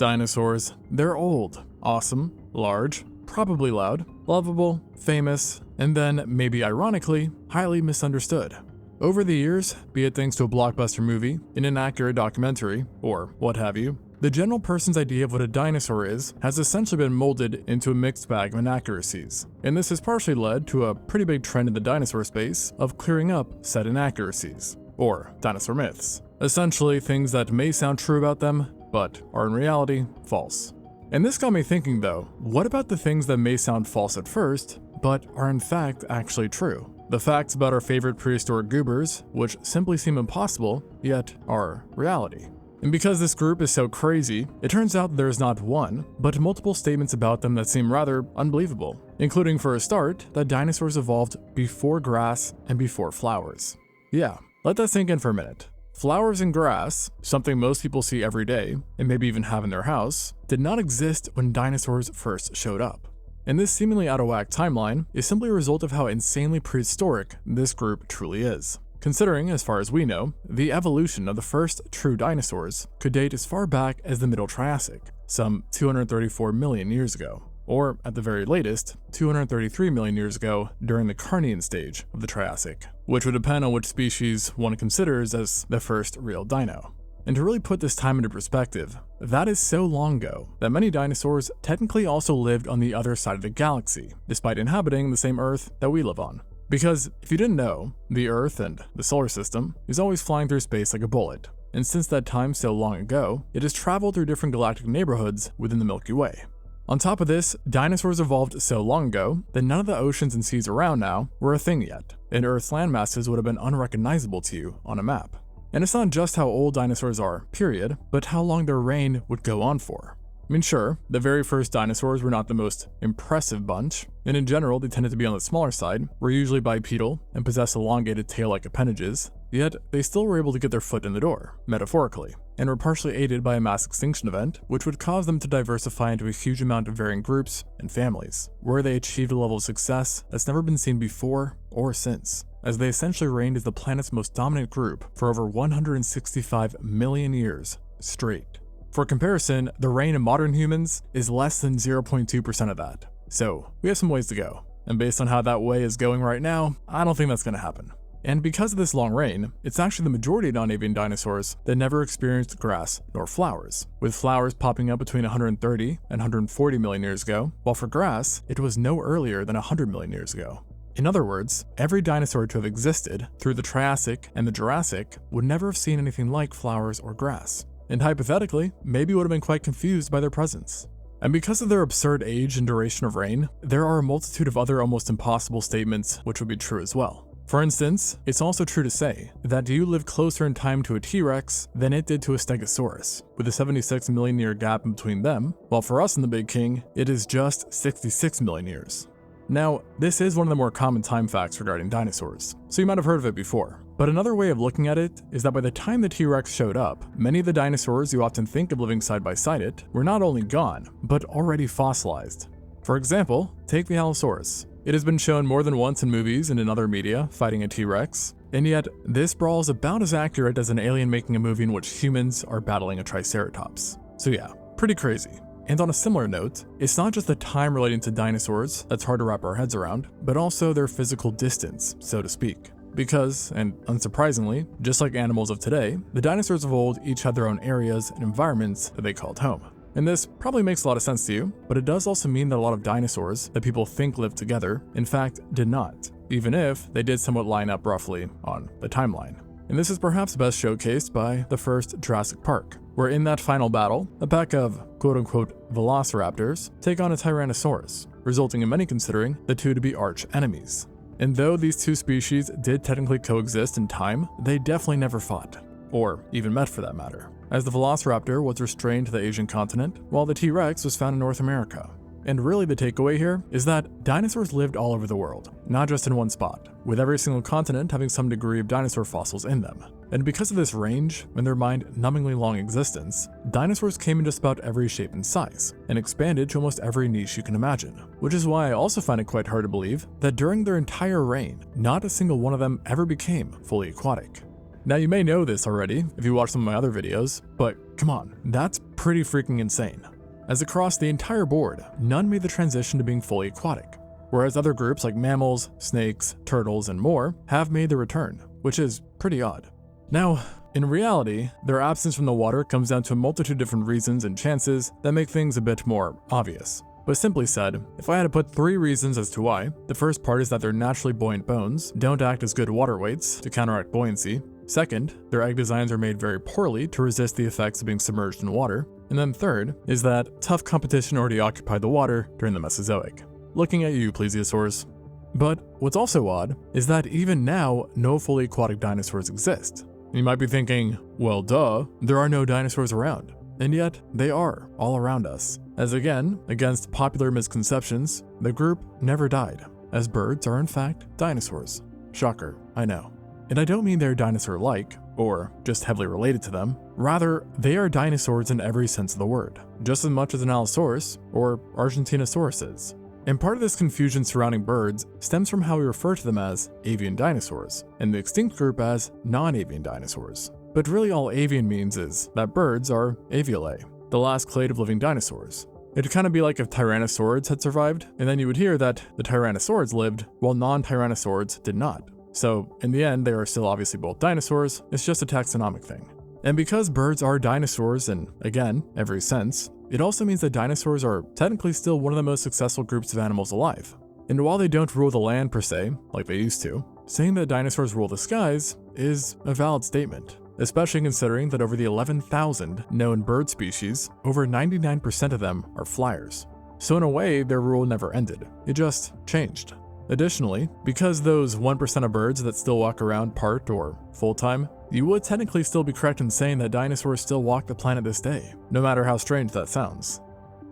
Dinosaurs. They're old, awesome, large, probably loud, lovable, famous, and then, maybe ironically, highly misunderstood. Over the years, be it thanks to a blockbuster movie, an inaccurate documentary, or what have you, the general person's idea of what a dinosaur is has essentially been molded into a mixed bag of inaccuracies. And this has partially led to a pretty big trend in the dinosaur space of clearing up said inaccuracies, or dinosaur myths. Essentially things that may sound true about them, but are in reality false. And this got me thinking though, what about the things that may sound false at first, but are in fact actually true? The facts about our favorite prehistoric goobers, which simply seem impossible, yet are reality. And because this group is so crazy, it turns out there is not one, but multiple statements about them that seem rather unbelievable, including for a start, that dinosaurs evolved before grass and before flowers. Yeah, let that sink in for a minute. Flowers and grass, something most people see every day, and maybe even have in their house, did not exist when dinosaurs first showed up. And this seemingly out-of-whack timeline is simply a result of how insanely prehistoric this group truly is. Considering, as far as we know, the evolution of the first true dinosaurs could date as far back as the Middle Triassic, some 234 million years ago, or at the very latest, 233 million years ago during the Carnian stage of the Triassic, which would depend on which species one considers as the first real dino. And to really put this time into perspective, that is so long ago that many dinosaurs technically also lived on the other side of the galaxy, despite inhabiting the same Earth that we live on. Because, if you didn't know, the Earth and the solar system is always flying through space like a bullet, and since that time so long ago, it has traveled through different galactic neighborhoods within the Milky Way. On top of this, dinosaurs evolved so long ago that none of the oceans and seas around now were a thing yet, and Earth's land masses would have been unrecognizable to you on a map. And it's not just how old dinosaurs are, period, but how long their reign would go on for. I mean, sure, the very first dinosaurs were not the most impressive bunch, and in general they tended to be on the smaller side, were usually bipedal and possessed elongated tail-like appendages, yet they still were able to get their foot in the door, metaphorically, and were partially aided by a mass extinction event, which would cause them to diversify into a huge amount of varying groups and families, where they achieved a level of success that's never been seen before or since, as they essentially reigned as the planet's most dominant group for over 165 million years straight. For comparison, the reign of modern humans is less than 0.2% of that. So, we have some ways to go. And based on how that way is going right now, I don't think that's going to happen. And because of this long reign, it's actually the majority of non-avian dinosaurs that never experienced grass nor flowers, with flowers popping up between 130 and 140 million years ago, while for grass, it was no earlier than 100 million years ago. In other words, every dinosaur to have existed through the Triassic and the Jurassic would never have seen anything like flowers or grass, and hypothetically, maybe would have been quite confused by their presence. And because of their absurd age and duration of reign, there are a multitude of other almost impossible statements which would be true as well. For instance, it's also true to say that you live closer in time to a T-Rex than it did to a Stegosaurus, with a 76 million year gap in between them, while for us in the Big King, it is just 66 million years. Now, this is one of the more common time facts regarding dinosaurs, so you might have heard of it before. But another way of looking at it is that by the time the T-Rex showed up, many of the dinosaurs you often think of living side by side it were not only gone, but already fossilized. For example, take the Allosaurus. It has been shown more than once in movies and in other media fighting a T-Rex, and yet this brawl is about as accurate as an alien making a movie in which humans are battling a Triceratops. So yeah, pretty crazy. And on a similar note, it's not just the time relating to dinosaurs that's hard to wrap our heads around, but also their physical distance, so to speak. Because, and unsurprisingly, just like animals of today, the dinosaurs of old each had their own areas and environments that they called home. And this probably makes a lot of sense to you, but it does also mean that a lot of dinosaurs that people think lived together, in fact, did not, even if they did somewhat line up roughly on the timeline. And this is perhaps best showcased by the first Jurassic Park, where in that final battle, a pack of quote-unquote velociraptors take on a Tyrannosaurus, resulting in many considering the two to be arch enemies. And though these two species did technically coexist in time, they definitely never fought, or even met for that matter, as the velociraptor was restrained to the Asian continent, while the T-Rex was found in North America. And really the takeaway here is that dinosaurs lived all over the world, not just in one spot, with every single continent having some degree of dinosaur fossils in them. And because of this range and their mind-numbingly long existence, dinosaurs came in just about every shape and size, and expanded to almost every niche you can imagine. Which is why I also find it quite hard to believe that during their entire reign, not a single one of them ever became fully aquatic. Now you may know this already if you watch some of my other videos, but Come on, that's pretty freaking insane. As across the entire board, none made the transition to being fully aquatic, whereas other groups like mammals, snakes, turtles, and more have made the return, which is pretty odd. Now, in reality, their absence from the water comes down to a multitude of different reasons and chances that make things a bit more obvious. But simply said, if I had to put 3 reasons as to why, the first part is that their naturally buoyant bones don't act as good water weights to counteract buoyancy. Second, their egg designs are made very poorly to resist the effects of being submerged in water. And then third is that tough competition already occupied the water during the Mesozoic. Looking at you, plesiosaurs. But what's also odd is that even now, no fully aquatic dinosaurs exist. You might be thinking, well duh, there are no dinosaurs around. And yet, they are all around us. As again, against popular misconceptions, the group never died, as birds are in fact dinosaurs. Shocker, I know. And I don't mean they're dinosaur-like, or just heavily related to them. Rather, they are dinosaurs in every sense of the word, just as much as an Allosaurus or Argentinosaurus is. And part of this confusion surrounding birds stems from how we refer to them as avian dinosaurs, and the extinct group as non-avian dinosaurs. But really all avian means is that birds are avialae, the last clade of living dinosaurs. It'd kind of be like if tyrannosaurids had survived, and then you would hear that the tyrannosaurids lived while non-tyrannosaurids did not. So in the end, they are still obviously both dinosaurs, it's just a taxonomic thing. And because birds are dinosaurs in, again, every sense, it also means that dinosaurs are technically still one of the most successful groups of animals alive. And while they don't rule the land per se, like they used to, saying that dinosaurs rule the skies is a valid statement, especially considering that over the 11,000 known bird species, over 99% of them are flyers. So in a way, their rule never ended, it just changed. Additionally, because those 1% of birds that still walk around part or full-time, you would technically still be correct in saying that dinosaurs still walk the planet this day, no matter how strange that sounds.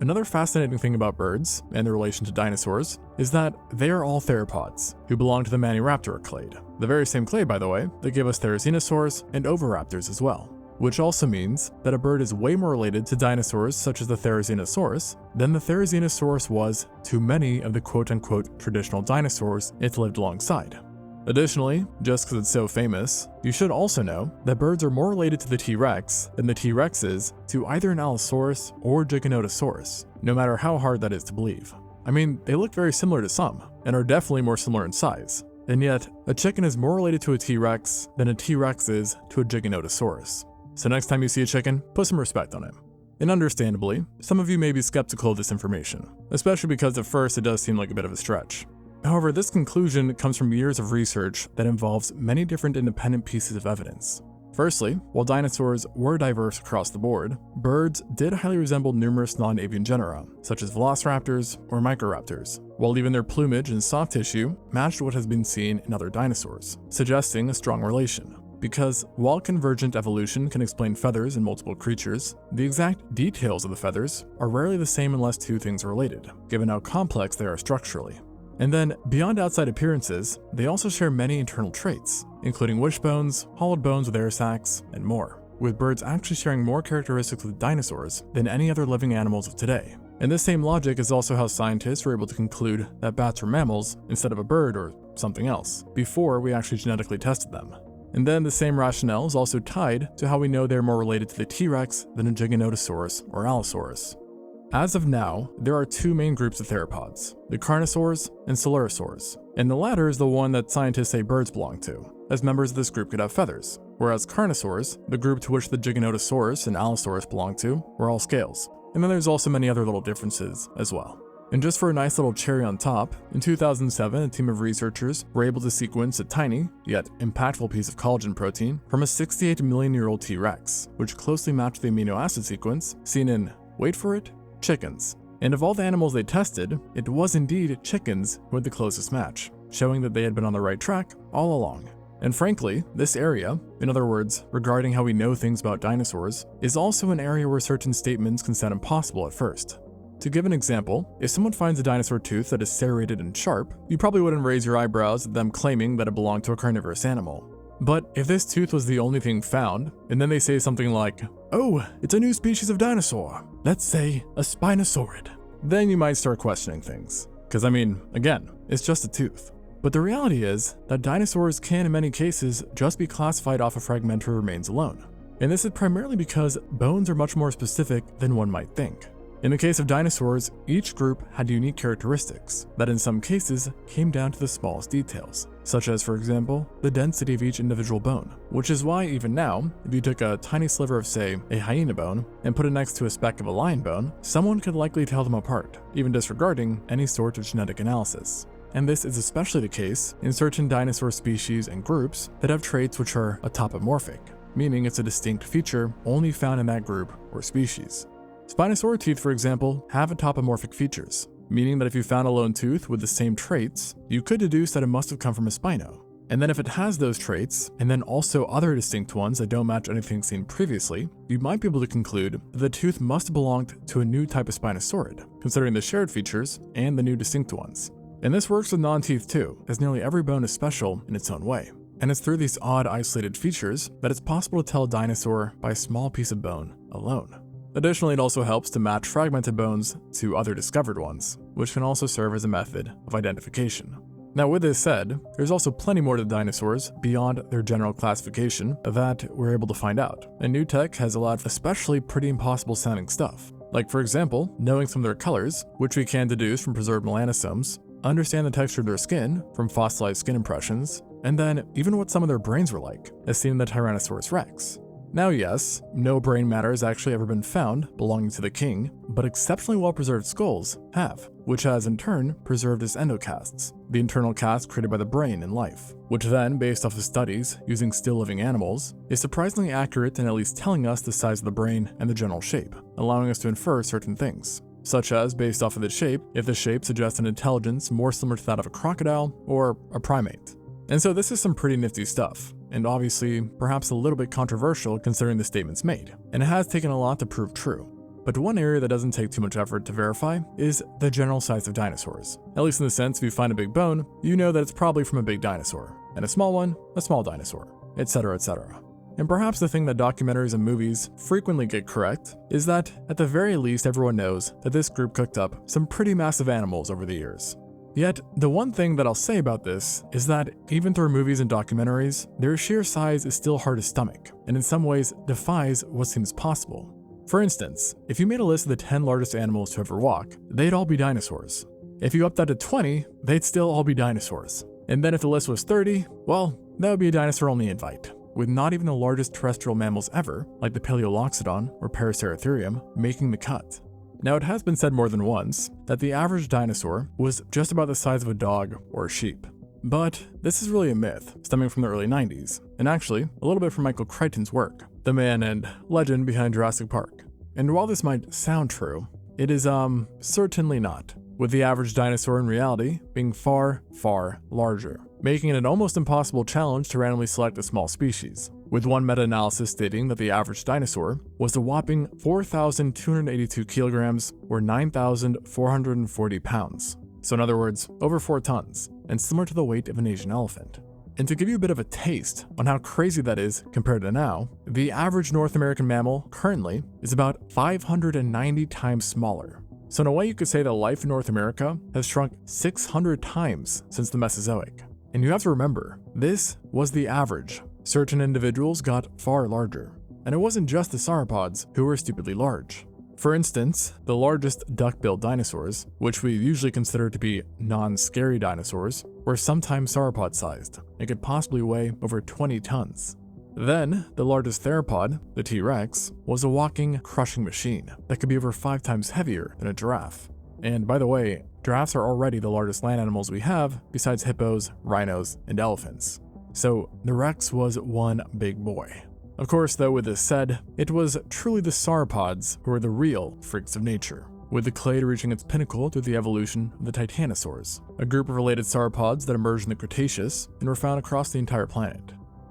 Another fascinating thing about birds, and their relation to dinosaurs, is that they are all theropods, who belong to the Maniraptora clade, the very same clade, by the way, that gave us Therizinosaurs and Oviraptors as well. Which also means that a bird is way more related to dinosaurs such as the Therizinosaurus than the Therizinosaurus was to many of the quote-unquote traditional dinosaurs it lived alongside. Additionally, just because it's so famous, you should also know that birds are more related to the T-Rex than the T-Rex is to either an Allosaurus or Giganotosaurus, no matter how hard that is to believe. I mean, they look very similar to some, and are definitely more similar in size, and yet, a chicken is more related to a T-Rex than a T-Rex is to a Giganotosaurus. So next time you see a chicken, put some respect on him. And understandably, some of you may be skeptical of this information, especially because at first it does seem like a bit of a stretch. However, this conclusion comes from years of research that involves many different independent pieces of evidence. Firstly, while dinosaurs were diverse across the board, birds did highly resemble numerous non-avian genera, such as velociraptors or microraptors, while even their plumage and soft tissue matched what has been seen in other dinosaurs, suggesting a strong relation. Because while convergent evolution can explain feathers in multiple creatures, the exact details of the feathers are rarely the same unless two things are related, given how complex they are structurally. And then, beyond outside appearances, they also share many internal traits, including wishbones, hollowed bones with air sacs, and more, with birds actually sharing more characteristics with dinosaurs than any other living animals of today. And this same logic is also how scientists were able to conclude that bats were mammals instead of a bird or something else, before we actually genetically tested them. And then the same rationale is also tied to how we know they're more related to the T-Rex than a Giganotosaurus or Allosaurus. As of now, there are two main groups of theropods, the Carnosaurs and Coelurosaurs, and the latter is the one that scientists say birds belong to, as members of this group could have feathers, whereas Carnosaurs, the group to which the Giganotosaurus and Allosaurus belong to, were all scales. And then there's also many other little differences as well. And just for a nice little cherry on top, in 2007, a team of researchers were able to sequence a tiny, yet impactful piece of collagen protein from a 68 million-year-old T-Rex, which closely matched the amino acid sequence seen in, wait for it, chickens. And of all the animals they tested, it was indeed chickens who had the closest match, showing that they had been on the right track all along. And frankly, this area, in other words, regarding how we know things about dinosaurs, is also an area where certain statements can sound impossible at first. To give an example, if someone finds a dinosaur tooth that is serrated and sharp, you probably wouldn't raise your eyebrows at them claiming that it belonged to a carnivorous animal. But if this tooth was the only thing found, and then they say something like, oh, it's a new species of dinosaur, let's say a Spinosaurid, then you might start questioning things. Because I mean, again, it's just a tooth. But the reality is that dinosaurs can in many cases just be classified off of fragmentary remains alone. And this is primarily because bones are much more specific than one might think. In the case of dinosaurs, each group had unique characteristics that in some cases came down to the smallest details, such as, for example, the density of each individual bone, which is why even now, if you took a tiny sliver of, say, a hyena bone and put it next to a speck of a lion bone, someone could likely tell them apart, even disregarding any sort of genetic analysis. And this is especially the case in certain dinosaur species and groups that have traits which are autapomorphic, meaning it's a distinct feature only found in that group or species. Spinosaur teeth, for example, have autapomorphic features, meaning that if you found a lone tooth with the same traits, you could deduce that it must have come from a spino. And then if it has those traits, and then also other distinct ones that don't match anything seen previously, you might be able to conclude that the tooth must have belonged to a new type of Spinosaurid, considering the shared features and the new distinct ones. And this works with non-teeth too, as nearly every bone is special in its own way. And it's through these odd isolated features that it's possible to tell a dinosaur by a small piece of bone alone. Additionally, it also helps to match fragmented bones to other discovered ones, which can also serve as a method of identification. Now, with this said, there's also plenty more to dinosaurs beyond their general classification that we're able to find out, and new tech has allowed especially pretty impossible sounding stuff. Like, for example, knowing some of their colors, which we can deduce from preserved melanosomes, understand the texture of their skin from fossilized skin impressions, and then even what some of their brains were like, as seen in the Tyrannosaurus rex. Now yes, no brain matter has actually ever been found belonging to the king, but exceptionally well-preserved skulls have, which has in turn preserved as endocasts, the internal cast created by the brain in life, which then, based off of studies using still living animals, is surprisingly accurate in at least telling us the size of the brain and the general shape, allowing us to infer certain things, such as, based off of its shape, if the shape suggests an intelligence more similar to that of a crocodile or a primate. And so this is some pretty nifty stuff, and obviously perhaps a little bit controversial considering the statements made, and it has taken a lot to prove true. But one area that doesn't take too much effort to verify is the general size of dinosaurs. At least in the sense, if you find a big bone, you know that it's probably from a big dinosaur, and a small one, a small dinosaur, etc., etc. And perhaps the thing that documentaries and movies frequently get correct is that, at the very least, everyone knows that this group cooked up some pretty massive animals over the years. Yet, the one thing that I'll say about this is that even through movies and documentaries, their sheer size is still hard to stomach, and in some ways defies what seems possible. For instance, if you made a list of the 10 largest animals to ever walk, they'd all be dinosaurs. If you upped that to 20, they'd still all be dinosaurs. And then if the list was 30, well, that would be a dinosaur-only invite, with not even the largest terrestrial mammals ever, like the Paleoloxodon or Paraceratherium, making the cut. Now, it has been said more than once that the average dinosaur was just about the size of a dog or a sheep. But this is really a myth stemming from the early 90s, and actually a little bit from Michael Crichton's work, the man and legend behind Jurassic Park. And while this might sound true, it is certainly not, with the average dinosaur in reality being far, far larger, making it an almost impossible challenge to randomly select a small species, with one meta-analysis stating that the average dinosaur was a whopping 4,282 kilograms or 9,440 pounds. So in other words, over 4 tons, and similar to the weight of an Asian elephant. And to give you a bit of a taste on how crazy that is compared to now, the average North American mammal currently is about 590 times smaller. So in a way you could say that life in North America has shrunk 600 times since the Mesozoic. And you have to remember, this was the average. Certain individuals got far larger, and it wasn't just the sauropods who were stupidly large. For instance, the largest duck-billed dinosaurs, which we usually consider to be non-scary dinosaurs, were sometimes sauropod-sized and could possibly weigh over 20 tons. Then, the largest theropod, the T-Rex, was a walking, crushing machine that could be over 5 times heavier than a giraffe. And by the way, giraffes are already the largest land animals we have, besides hippos, rhinos, and elephants. So the Rex was one big boy. Of course, though, with this said, it was truly the sauropods who were the real freaks of nature, with the clade reaching its pinnacle through the evolution of the Titanosaurs, a group of related sauropods that emerged in the Cretaceous and were found across the entire planet.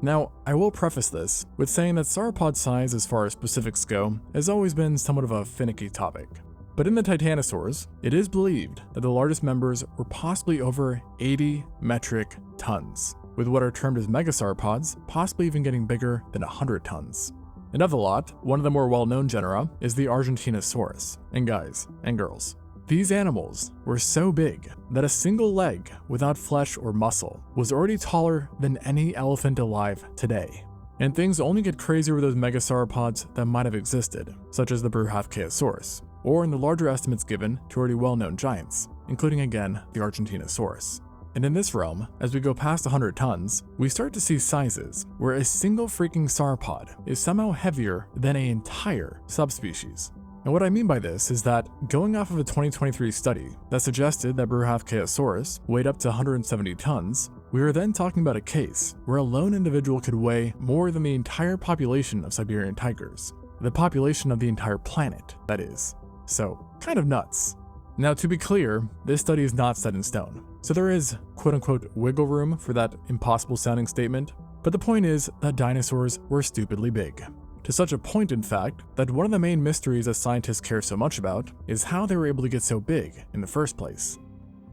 Now, I will preface this with saying that sauropod size as far as specifics go has always been somewhat of a finicky topic. But in the Titanosaurs, it is believed that the largest members were possibly over 80 metric tons, with what are termed as megasauropods possibly even getting bigger than 100 tons. And of the lot, one of the more well-known genera is the Argentinosaurus. And guys and girls, these animals were so big that a single leg without flesh or muscle was already taller than any elephant alive today. And things only get crazier with those megasauropods that might have existed, such as the Brouhaafchaeosaurus, or in the larger estimates given to already well-known giants, including again the Argentinosaurus. And in this realm, as we go past 100 tons, we start to see sizes where a single freaking sauropod is somehow heavier than an entire subspecies. And what I mean by this is that, going off of a 2023 study that suggested that Brouhaafchaeosaurus weighed up to 170 tons, we are then talking about a case where a lone individual could weigh more than the entire population of Siberian tigers. The population of the entire planet, that is. So, kind of nuts. Now, to be clear, this study is not set in stone, so there is quote-unquote wiggle room for that impossible sounding statement, but the point is that dinosaurs were stupidly big. To such a point, in fact, that one of the main mysteries that scientists care so much about is how they were able to get so big in the first place.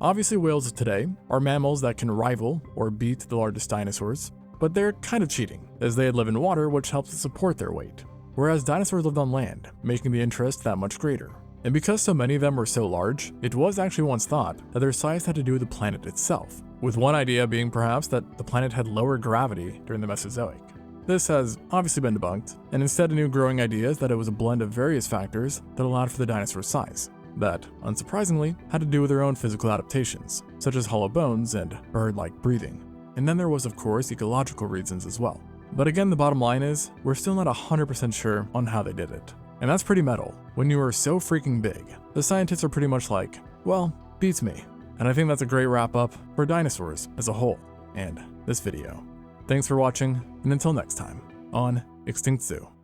Obviously, whales of today are mammals that can rival or beat the largest dinosaurs, but they're kind of cheating, as they live in water, which helps to support their weight, whereas dinosaurs lived on land, making the interest that much greater. And because so many of them were so large, it was actually once thought that their size had to do with the planet itself, with one idea being perhaps that the planet had lower gravity during the Mesozoic. This has obviously been debunked, and instead a new growing idea is that it was a blend of various factors that allowed for the dinosaur's size, that, unsurprisingly, had to do with their own physical adaptations, such as hollow bones and bird-like breathing. And then there was, of course, ecological reasons as well. But again, the bottom line is, we're still not 100% sure on how they did it. And that's pretty metal. When you are so freaking big, the scientists are pretty much like, well, beats me. And I think that's a great wrap up for dinosaurs as a whole, and this video. Thanks for watching, and until next time, on ExtinctZoo.